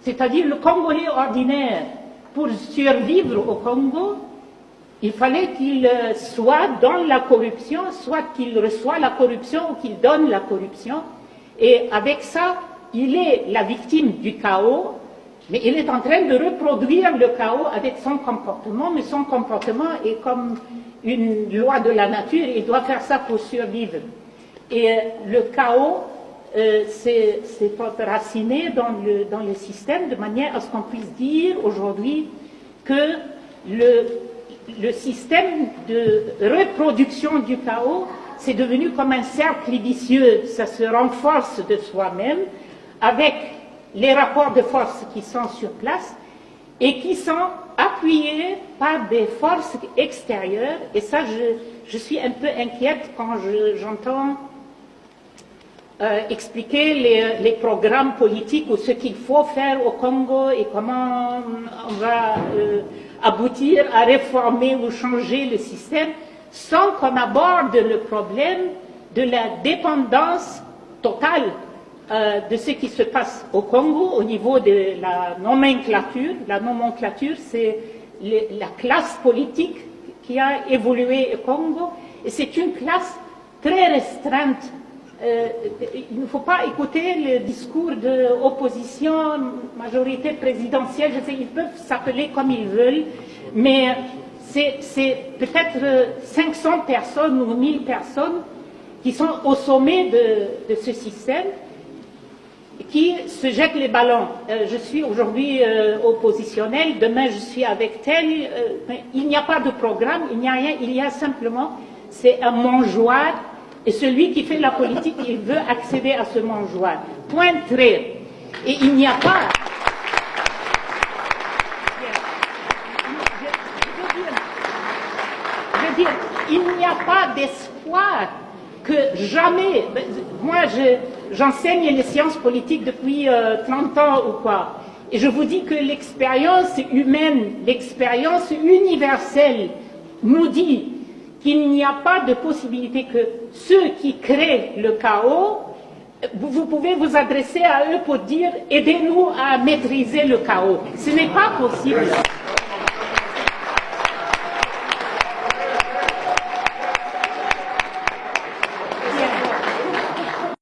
C'est-à-dire le Congolais ordinaire, pour survivre au Congo, il fallait qu'il soit dans la corruption, soit qu'il reçoit la corruption ou qu'il donne la corruption. Et avec ça, il est la victime du chaos, mais il est en train de reproduire le chaos avec son comportement, mais son comportement est comme une loi de la nature, il doit faire ça pour survivre. Et le chaos, c'est enraciné dans le système de manière à ce qu'on puisse dire aujourd'hui que le système de reproduction du chaos, c'est devenu comme un cercle vicieux, ça se renforce de soi-même avec les rapports de force qui sont sur place et qui sont appuyés par des forces extérieures. Et ça, je suis un peu inquiète quand j'entends expliquer les programmes politiques ou ce qu'il faut faire au Congo et comment on va aboutir à réformer ou changer le système sans qu'on aborde le problème de la dépendance totale de ce qui se passe au Congo au niveau de la nomenclature. La nomenclature, c'est la classe politique qui a évolué au Congo et c'est une classe très restreinte. Il ne faut pas écouter le discours de opposition, majorité présidentielle, je sais, ils peuvent s'appeler comme ils veulent, mais c'est peut-être 500 personnes ou 1000 personnes qui sont au sommet de ce système, qui se jettent les ballons. Je suis aujourd'hui oppositionnel, demain je suis avec tel. Il n'y a pas de programme, il n'y a rien, il y a simplement, c'est un mangeoire. Et celui qui fait la politique, il veut accéder à ce mangeoire. Point trait. Et il n'y a pas... Je veux dire, il n'y a pas d'espoir que jamais... Moi, j'enseigne les sciences politiques depuis 30 ans ou quoi. Et je vous dis que l'expérience humaine, l'expérience universelle nous dit qu'il n'y a pas de possibilité que ceux qui créent le chaos, vous pouvez vous adresser à eux pour dire « aidez-nous à maîtriser le chaos ». Ce n'est pas possible.